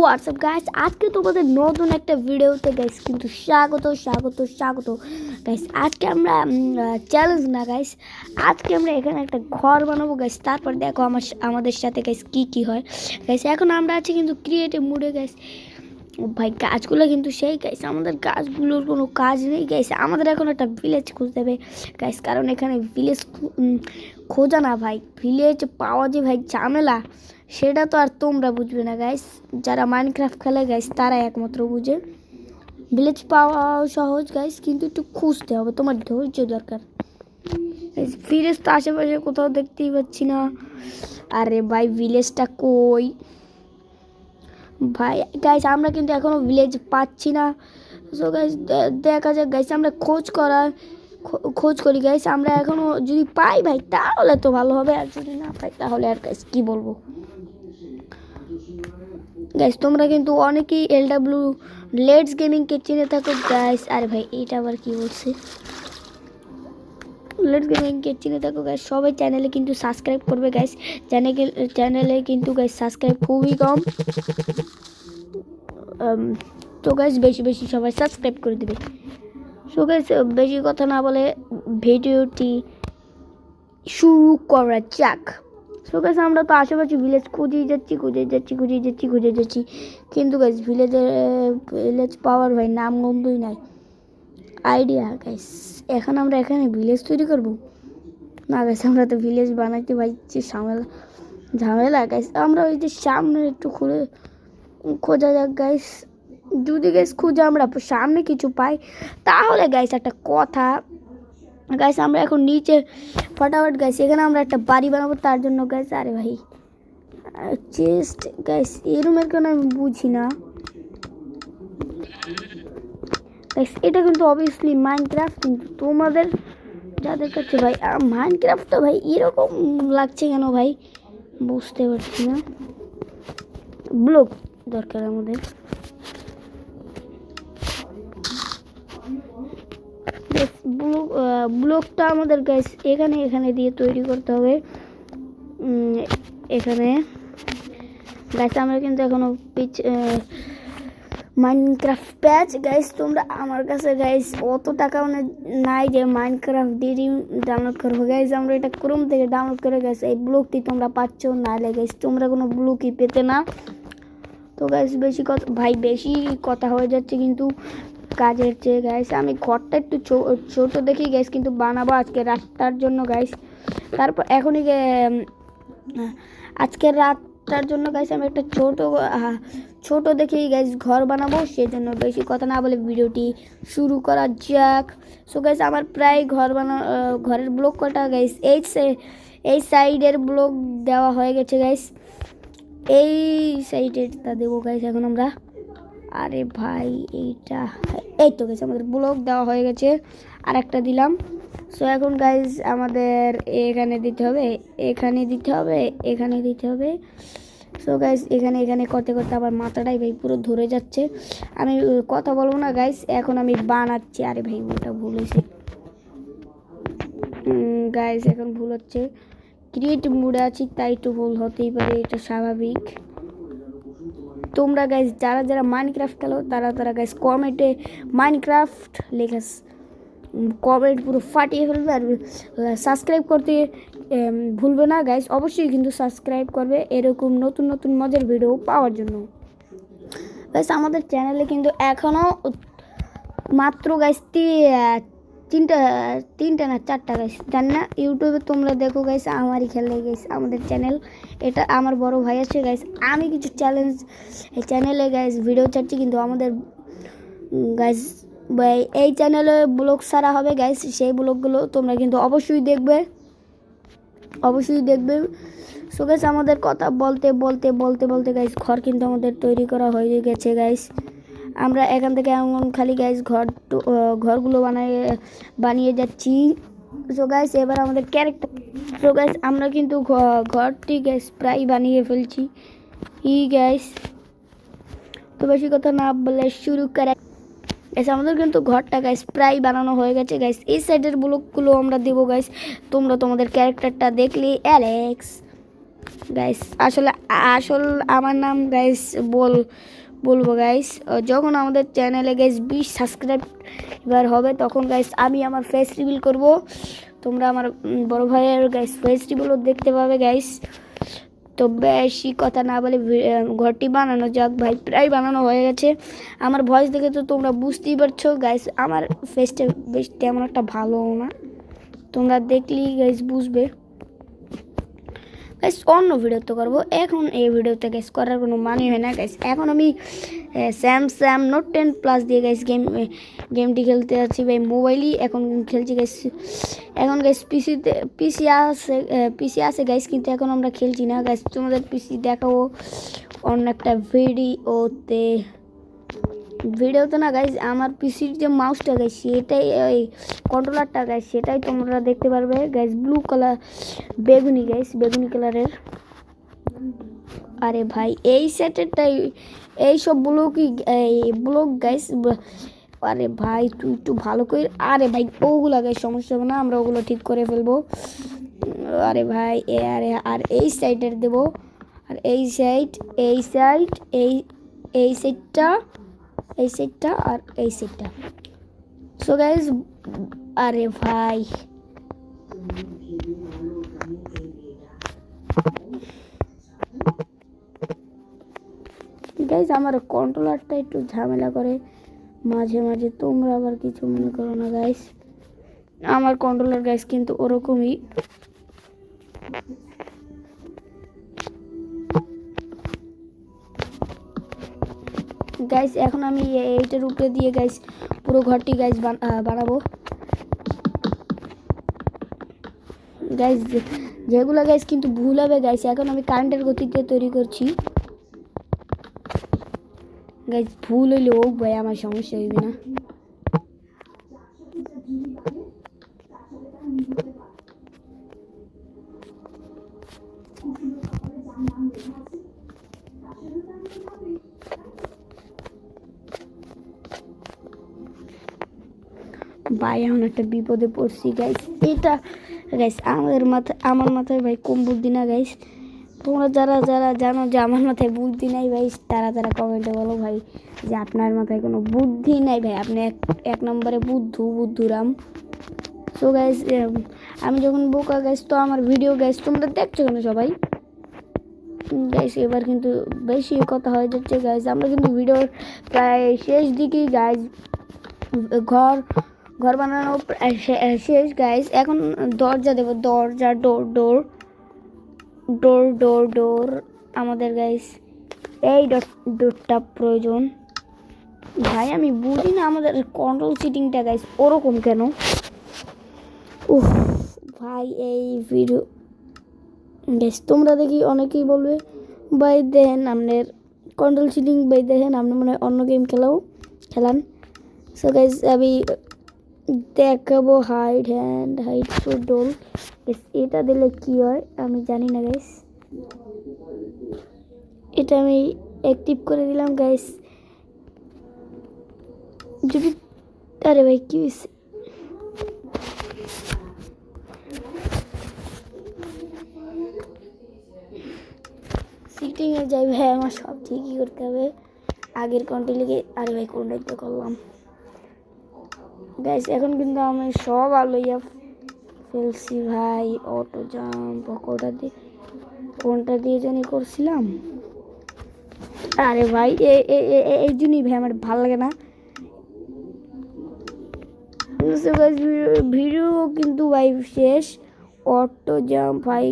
WhatsApp guys, আজকে তোমাদের নতুন একটা ভিডিওতে গাইস কিন্তু স্বাগত গাইস। আজকে আমরা চ্যালেঞ্জ না গাইস, আজকে আমরা এখানে একটা ঘর বানাবো গাইস। তারপর দেখো আমাদের সাথে গাইস কি হয় গাইস। এখন আমরা আছি কিন্তু ক্রিয়েটিভ মুডে গাইস। ভাই গাছগুলো কিন্তু সেই গাইস, আমাদের গাছগুলোর কোনো কাজ নেই গাইস। আমাদের এখন একটা ভিলেজ খুঁজতে হবে গাইস, কারণ এখানে ভিলেজ খোঁজা না ভাই, ভিলেজ পাওয়া যে ভাই ঝামেলা, সেটা তো আর তোমরা বুঝবে না গাইস। যারা মাইনক্রাফট খেলে গাইস তারা একমাত্র বুঝে। ভিলেজ পাওয়া সহজ গাইস, কিন্তু একটু খুঁজতে হবে, তোমার ধৈর্য দরকার। ভিলেজ তো আশেপাশে কোথাও দেখতেই পাচ্ছি না। আরে ভাই ভিলেজটা কই ভাই? গাইস আমরা কিন্তু এখনো ভিলেজ পাচ্ছি না। সো গাইস দেখা যাক গাইস, আমরা খোঁজ করি গাইস। আমরা এখনো যদি পাই ভাই তাহলে তো ভালো হবে, আর যদি না পাই তাহলে আর গাইস কি বলবো গাইস। তোমরা কিন্তু অনেকেই LW লেটস গেমিংকে চিনে থাকো গাইস। আরে ভাই এইটা আবার কি বলছে? লেটস গেমিংকে চিনে থাকো গাইস, সবাই চ্যানেলে কিন্তু সাবস্ক্রাইব করবে গাইস। চ্যানেলে কিন্তু গাইস সাবস্ক্রাইব খুবই কম। তো গাইস বেশি সবাই সাবস্ক্রাইব করে দেবে। সো গাইস বেশি কথা না বলে ভিডিওটি শুরু করা যাক। সো গাইস আমরা তো আশেপাশে ভিলেজ খুঁজে যাচ্ছি, কিন্তু গাইস ভিলেজ পাওয়ার ভাই নাম গন্ধই নাই। আইডিয়া গাইস, এখন আমরা এখানে ভিলেজ তৈরি করব না গাইস? আমরা তো ভিলেজ বানাইতে ভাই যে ঝামেলা গাইস। আমরা ওই যে সামনে একটু খোঁজা যাক গাইস। যদি গাইস খুঁজে আমরা সামনে কিছু পাই তাহলে গাইস একটা কথা গাইস, আমরা এখন নিচে ফটাফট গাইস এখানে আমরা একটা বাড়ি বানাবো তার জন্য গাইস। আরে ভাই চেস্ট গাইস এই রুমের কেন আমি বুঝি না গাইস। এটা কিন্তু অবভিয়াসলি মাইনক্রাফট, কিন্তু তোমাদের যাদের কাছে ভাই মাইনক্রাফটটা ভাই এরকম লাগছে কেন ভাই বুঝতে পারছি না। ব্লক দরকার আমাদের। ব্লকটা আমাদের গাইস এখানে দিয়ে তৈরি করতে হবে। এখানে গাইস আমরা কিন্তু এখনো মাইনক্রাফট প্যাচ গাইস। তোমরা আমার কাছে গাইস অত টাকা নাই যে মাইনক্রাফট দিয়ে ডাউনলোড করবো গাইস। আমরা এটা ক্রোম থেকে ডাউনলোড করে গাইস এই ব্লকটি তোমরা পাচ্ছ না গাইস, তোমরা কোনো ব্লকই পেতে না। তো গাইস বেশি কথা হয়ে যাচ্ছে কিন্তু কাজের চেয়ে গাইস। আমি ঘরটা একটু ছোট দেখি গাইস, কিন্তু বানাবো আজকে রাতটার জন্য গাইস। তারপর এখনই আজকের রাতটার জন্য গাইস আমি একটা ছোট দেখি গাইস ঘর বানাবো, সেজন্য বেশি কথা না বলে ভিডিওটি শুরু করা যাক। সো গাইস আমার প্রায় ঘরের ব্লক কটা গাইস এই সাইডের ব্লক দেওয়া হয়ে গেছে গাইস। এই সাইডেরটা দেবো গাইস এখন আমরা। আরে ভাই এই তো গাইস আমাদের ব্লক দেওয়া হয়ে গেছে, আর একটা দিলাম। সো এখন গাইস আমাদের এখানে দিতে হবে। সো গাইস এখানে করতে আমার মাথাটাই ভাই পুরো ধরে যাচ্ছে। আমি কথা বলবো না গাইস, এখন আমি বানাচ্ছি। আরে ভাই ওটা ভুল হয়েছে গাইস, এখন ভুল হচ্ছে। ক্রিয়েটিভ মুডে আছি তাই তো ভুল হতেই পারে, এটা স্বাভাবিক। তোমরা গাইস যারা মাইনক্রাফট খেলো তারা গাইস কমেন্টে মাইনক্রাফট লেখা কমেন্ট পুরো ফাটিয়ে ফেলবে। আর সাবস্ক্রাইব করতে ভুলবে না গাইস, অবশ্যই কিন্তু সাবস্ক্রাইব করবে এরকম নতুন মজার ভিডিও পাওয়ার জন্য গাইস। আমাদের চ্যানেলে কিন্তু এখনও মাত্র গাইস তিনটা না 4টা গাইস, জানি না। ইউটিউবে তোমরা দেখো গাইস আমারই খেলে গাইস আমাদের চ্যানেল, এটা আমার বড় ভাই আছে গাইস। আমি কিছু চ্যানেলে গাইস ভিডিও ছাড়ছি, কিন্তু আমাদের গাইস ভাই এই চ্যানেলে ব্লগ সারা হবে গাইস। সেই ব্লগগুলো তোমরা কিন্তু অবশ্যই দেখবে। সো গাইস আমাদের কথা বলতে গাইস ঘর কিন্তু আমাদের তৈরি করা হয়ে গেছে গাইস। আমরা এখান থেকে এমন খালি গাইস ঘরগুলো বানিয়ে যাচ্ছি। সো গাইস এবার আমাদের ক্যারেক্টার। সো গাইস আমরা কিন্তু ঘরটি গাইস প্রায় বানিয়ে ফেলছি গাইস। তো বেশি কথা না বলে শুরু করা গাইস। আমাদের কিন্তু ঘরটা গাইস প্রায় বানানো হয়ে গেছে গাইস। এই সাইডের ব্লকগুলো আমরা দেবো গাইস। তোমরা তোমাদের ক্যারেক্টারটা দেখলে অ্যালেক্স গাইস আসলে আসল আমার নাম গাইস বলবো গাইস, যখন আমাদের চ্যানেলে গাইস 20 সাবস্ক্রাইবার হবে তখন গাইস আমি আমার ফেস রিভিল করব। তোমরা আমার বড় ভাইয়ের গাইস ফেস রিভিলও দেখতে পাবে গাইস। তো বেশি কথা না বলে ঘরটি বানানো যাক ভাই, প্রায় বানানো হয়ে গেছে। আমার ভয়েস দেখে তো তোমরা বুঝতেই পারছো গাইস, আমার ফেসটা বেশ তেমন একটা ভালো না, তোমরা দেখলেই গাইস বুঝবে। গাইস অন্য ভিডিও তো করবো, এখন এই ভিডিওতে গাইস করার কোনো মানে হয় না গাইস। এখন আমি স্যামসাং নোট 10 প্লাস দিয়ে গাইস গেমটি খেলতে যাচ্ছি ভাই, মোবাইলই এখন খেলছি গাইস। এখন গাইস পিসি আছে গাইস, কিন্তু এখন আমরা খেলছি না গাইস। তোমাদের পিসি দেখাবো অন্য একটা ভিডিওতে না গাইস। আমার পিসির যে মাউসটা গাইস সেটাই, ওই কন্ট্রোলারটা গাইস সেটাই তোমরা দেখতে পারবে গাইস। ব্লু কালার, বেগুনি গাইস, বেগুনি কালারের। আরে ভাই এই সেটেরটাই, এইসব ব্লক গাইস। আরে ভাই তুই একটু ভালো করে, আরে ভাই ওগুলো গাইস সমস্যা হবে না, আমরা ওগুলো ঠিক করে ফেলবো। আরে ভাই আর এই সাইডের দেবো, আর এই সাইডটা আর এই সাইডটা। সো গাইস, আরে ভাই গাইস আমার কন্ট্রোলারটা একটু ঝামেলা করে মাঝে মাঝে, তোমরা আবার কিছু মনে করো না গাইস। আমার কন্ট্রোলার গাইস কিন্তু ওরকমই। গাইস এখন আমি এইটার উপরে দিয়ে গাইস পুরো ঘরটি গাইস বানাবো গাইস। যেগুলো গাইস কিন্তু ভুল হবে গাইস, এখন আমি কারেন্টের গতিতে তৈরি করছি গাইস। ভুল হইলে ও ভাই আমার সমস্যা হইবে না। ভাই এখন একটা বিপদে পড়ছি গাইস। এটা গাইস আমার মাথায় ভাই কম বুদ্ধি না গাইস। তোমরা যারা জানো যে আমার মাথায় বুদ্ধি নাই ভাই, তারা কমেন্টে বলো ভাই যে আপনার মাথায় কোনো বুদ্ধি নাই ভাই, আপনি এক নম্বরে বুদ্ধুরাম। সো গাইস আমি যখন বোকা গাইস, তো আমার ভিডিও গাইস তোমরা দেখছো কেন সবাই গাইস? এবার কিন্তু বেশি কথা হয়ে যাচ্ছে গাইস, আমরা কিন্তু ভিডিওর প্রায় শেষ দিকেই গাইস। ঘর বানানো শেষ গাইস। এখন দরজা দেবো, দরজা ডোর আমাদের গাইস এই ডোরটা প্রয়োজন ভাই। আমি বুঝি না আমাদের কন্ট্রোল সিটিংটা গাইস ওরকম কেন। উফ ভাই এই ভিডিও গাইস তোমরা দেখি অনেকেই বলবে ভাই দেখেন আপনার কন্ট্রোল সিটিং, ভাই দেখেন আপনি মনে হয় অন্য গেম খেলান। সো গাইস আমি দেখাবো হাইড টু ডোল। এটা দিলে কি হয় আমি জানি না গাইস, এটা আমি অ্যাক্টিভ করে দিলাম গাইস। যদি আরে ভাই কি হয়েছে, সিটিংয়ে যাই ভাই, আমার সব ঠিকই করতে হবে আগের কন্ট্রোলে। আরে ভাই কোনটা করলাম গাইস, এখন কিন্তু আমি সব আলোইয়া ফেলছি ভাই। অটো জাম্প কোনটা দিয়ে জানি করছিলাম। আরে ভাই এই জন্যই ভাই আমার ভালো লাগে না ভিডিও কিন্তু ভাই শেষ। অটো জাম্প ভাই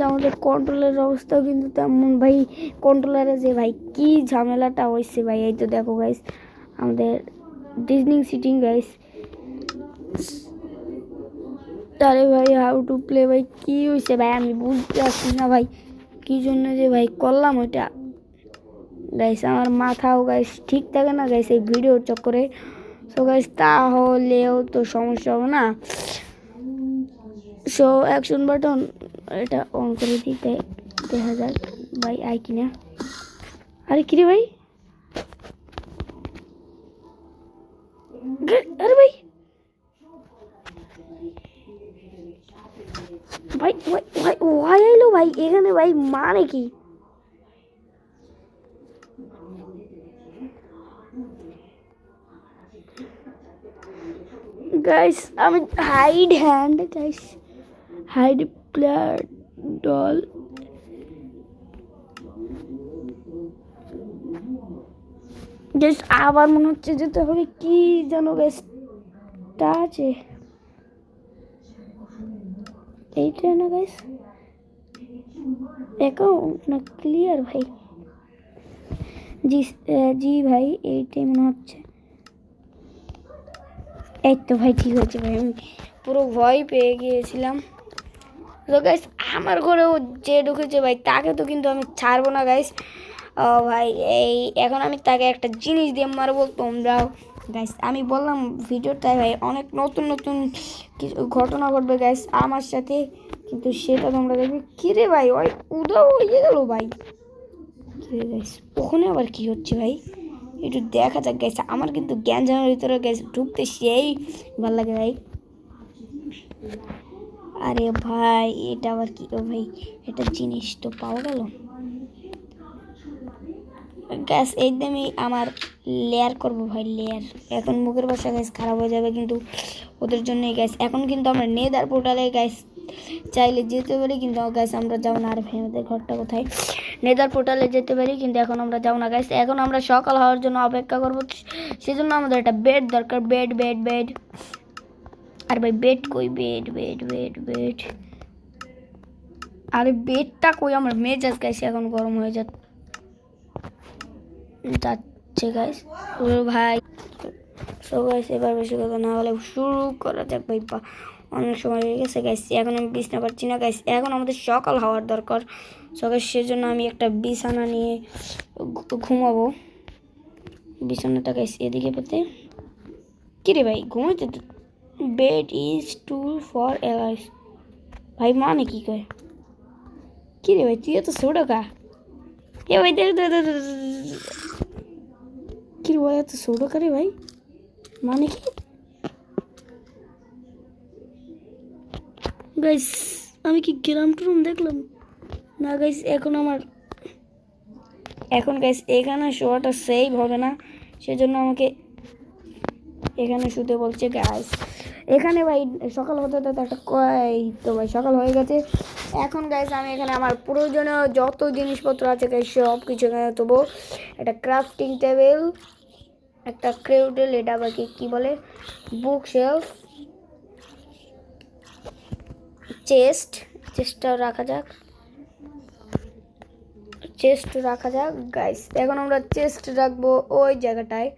আমাদের কন্ট্রোলের অবস্থাও কিন্তু তেমন ভাই। কন্ট্রোলারে যে ভাই কি ঝামেলাটা হয়েছে ভাই, এই তো দেখো গাইস আমাদের ডিজনিং সিটিং গাইস। আরে ভাই হাউ টু প্লে ভাই, কি হয়েছে ভাই আমি বুঝতে পারছি না ভাই, কি জন্য যে ভাই করলাম ওইটা গাইস। আমার মাথাও গাইস ঠিক থাকে না গাইস এই ভিডিওর চক্করে। সো গাইস তাহলেও তো সমস্যা হবে না। সো অ্যাকশন বাটন এটা অন করে দিতে দেখা যাক ভাই আই কিনা। আরে কিরে ভাই, আরে ভাই ভাই ভাই ভাই ওয়াই আইলো ভাই এখানে ভাই, মানে কি গাইস? আমি hide hand guys, hide player doll. Guys আবার মনে হচ্ছে যেতে হবে, কি জানো গাইস তা আছে এইটা না গাইস, অ্যাকাউন্ট না ক্লিয়ার ভাই? জি জি ভাই এইটাই মনে হচ্ছে। এই তো ভাই ঠিক হয়েছে ভাই, আমি পুরো ভয় পেয়ে গিয়েছিলাম। তো গাইস আমার ঘরেও যে ঢুকেছে ভাই তাকে তো কিন্তু আমি ছাড়বো না গাইস। ভাই এই এখন আমি তাকে একটা জিনিস দিয়ে মারবো, তোমরাও গাইস আমি বললাম ভিডিওটায় ভাই অনেক নতুন নতুন কিছু ঘটনা ঘটবে গাইস আমার সাথে, কিন্তু সেটা তোমরা দেখবে। কিরে ভাই ওই উদাও হয়ে গেল ভাই, কিরে গাইস ওখানে আবার কি হচ্ছে ভাই, একটু দেখা যাক গাইস। আমার কিন্তু গ্যাঞ্জামের ভিতরে গাইস ঢুকতে সেই ভালো লাগে ভাই। আরে ভাই এটা আবার কি, ও ভাই এটা জিনিস তো পাওয়া গেল গ্যাস। একদমই আমার লেয়ার করবো ভাই, লেয়ার। এখন মুখের ভাষা গ্যাস খারাপ হয়ে যাবে কিন্তু ওদের জন্যই গ্যাস। এখন কিন্তু আমরা নেদার পোর্টালে গ্যাস চাইলে যেতে পারি, কিন্তু গ্যাস আমরা যাবো না। আর ভাই আমাদের ঘরটা কোথায়? নেদার পোর্টালে যেতে পারি কিন্তু এখন আমরা যাবো না গ্যাস। এখন আমরা সকাল হওয়ার জন্য অপেক্ষা করবো, সেজন্য আমাদের একটা বেড দরকার। বেড বেড বেড, আর ভাই বেড কই? বেড বেড বেড বেড, আরে বেডটা কই? আমার মেজাজ গাইস এখন গরম হয়ে যাচ্ছে গাইস। ও ভাই সো গাইস এবার বেশি কথা না বলে শুরু করা যাক ভাই, অনেক সময় হয়ে গেছে গাইস। এখন আমি বিছানা পাচ্ছি না গাইস, এখন আমাদের সকাল হওয়ার দরকার। সো গাইস সেজন্য আমি একটা বিছানা নিয়ে ঘুমাবো। বিছানাটা গাইস এদিকে পেতে, কিরে ভাই ঘুমাইতে? বেড ইজ টুল ফর এলাইস ভাই, মানে কি কয়? কিরে ভাই তুই এত ছোট কা? এ ভাই দেখ কি ভাই এত ছোট কা রে ভাই, মানে কি? গাইস আমি কি গ্রাম টুরুম দেখলাম না গাইস? এখন গাইস এখানে শোয়াটা সেভ হবে না, সেজন্য আমাকে এখানে শুতে বলছে গাইস। এখানে ভাই সকাল হতে হতে একটা কয় তো ভাই সকাল হয়ে গেছে। এখন গাইস আমি এখানে আমার প্রয়োজনীয় যত জিনিসপত্র আছে গাইস সব কিছু এখানে দেবো। একটা ক্রাফটিং টেবিল, একটা ক্রেডেল, এটা আবার কি বলে, বুক শেলফ, চেস্টটা রাখা যাক, চেস্ট রাখা যাক গাইস। এখন আমরা চেস্ট রাখবো ওই জায়গাটায়,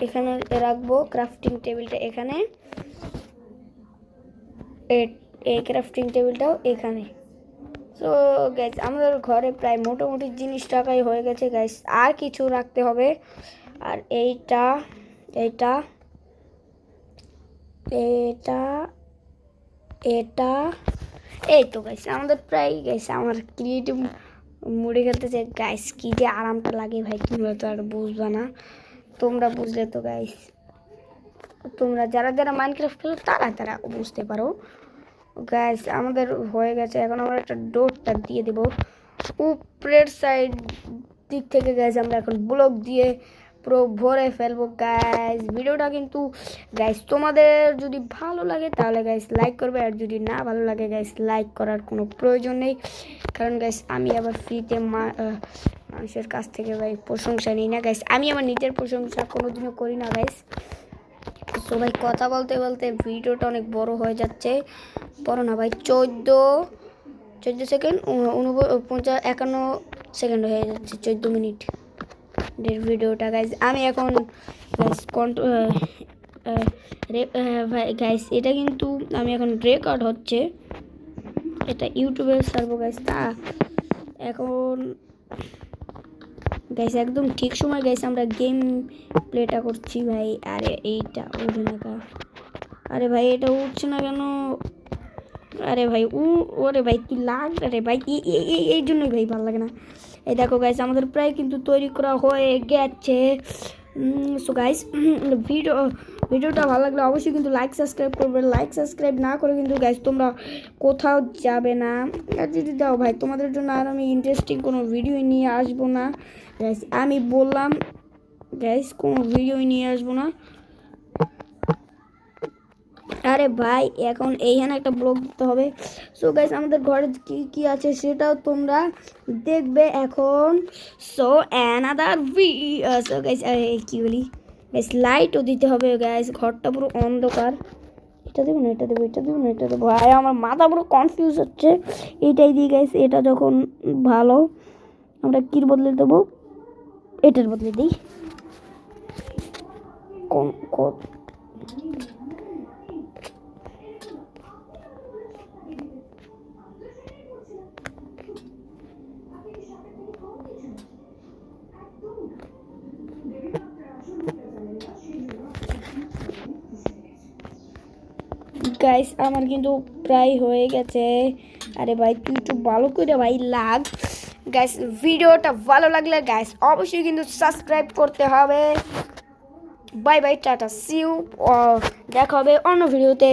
এখানে রাখবো ক্রাফটিং টেবিলটা এখানে, এই ক্রাফটিং টেবিলটাও এখানে। সো গাইস আমাদের ঘরে প্রায় মোটামুটি জিনিস টাকাই হয়ে গেছে গাইস, আর কিছু রাখতে হবে। আর এইটা এটা এটা এটা এই তো গাইস আমাদের প্রায় গাইস। আমার ক্রিয়েটিভ মুড়ে খেতে চাই গাইস, কি যে আরামটা লাগে ভাই তোমরা তো আর বুঝবা না, তোমরা বুঝলে তো গাইস, তোমরা যারা যারা মাইনক্রাফট খেলো তারা বুঝতে পারো গাইস। আমাদের হয়ে গেছে, এখন আমরা একটা ডোরটা দিয়ে দেবো উপরের সাইড দিক থেকে গাইস। আমরা এখন ব্লক দিয়ে পুরো ভরে ফেলবো গাইস। ভিডিওটা কিন্তু গাইস তোমাদের যদি ভালো লাগে তাহলে গাইস লাইক করবে, আর যদি না ভালো লাগে গাইস লাইক করার কোনো প্রয়োজন নেই, কারণ গাইস আমি আবার ফ্রিতে মানুষের কাছ থেকে ভাই প্রশংসা নিই না গাইস। আমি আমার নিজের প্রশংসা কোনোদিনও করি না গাইস। তো ভাই কথা বলতে বলতে ভিডিওটা অনেক বড় হয়ে যাচ্ছে, বড় না ভাই 14 সেকেন্ড 51 সেকেন্ড হয়ে যাচ্ছে, 14 মিনিট। ভিডিওটা গাইজ আমি এখন গাইজ এটা কিন্তু আমি এখন রেকর্ড হচ্ছে, এটা ইউটিউবে ছাড়বো গাইজ। তা এখন গাইজ একদম ঠিক সময় গাইজ আমরা গেম প্লেটা করছি ভাই। আরে এইটা উঠে না কা, আরে ভাই এটা উঠছে না কেন? আরে ভাই ওরে ভাই তুই লাগ, আরে ভাই এই জন্যই ভাই ভালো লাগে না। এই দেখো গাইস আমাদের প্রায় কিন্তু তৈরি করা হয়ে গেছে। সো গাইস ভিডিওটা ভালো লাগলে অবশ্যই কিন্তু লাইক সাবস্ক্রাইব করবে। লাইক সাবস্ক্রাইব না করে কিন্তু গাইস তোমরা কোথাও যাবে না। আর যদি দাও ভাই তোমাদের জন্য আর আমি ইন্টারেস্টিং কোনো ভিডিও নিয়ে আসবো না গাইস, আমি বললাম গাইস কোনো ভিডিও নিয়ে আসবো না। আরে ভাই এখন এইখানে একটা ব্লগ দিতে হবে। সো গাইস আমাদের ঘরে কি কি আছে সেটাও তোমরা দেখবে এখন। সো অ্যানাদার সো গাইস কি বলি গাইস, লাইটও দিতে হবে গাইস, ঘরটা পুরো অন্ধকার। এটা দেবো না, এটা দেবো, এটা দেবো না, এটা দেবো। ভাই আমার মাথা পুরো কনফিউজ হচ্ছে। এইটাই দিই গাইস, এটা যখন ভালো আমরা কির বদলে দেবো, এটার বদলে দিই। কোন গাইস আমার কিন্তু প্রায় হয়ে গেছে। আরে ভাই তুই একটু ভালো করে ভাই লাগ গাইস। ভিডিওটা ভালো লাগলে গাইস অবশ্যই কিন্তু সাবস্ক্রাইব করতে হবে। Bye bye, tata, see you, দেখা হবে অন্য ভিডিওতে।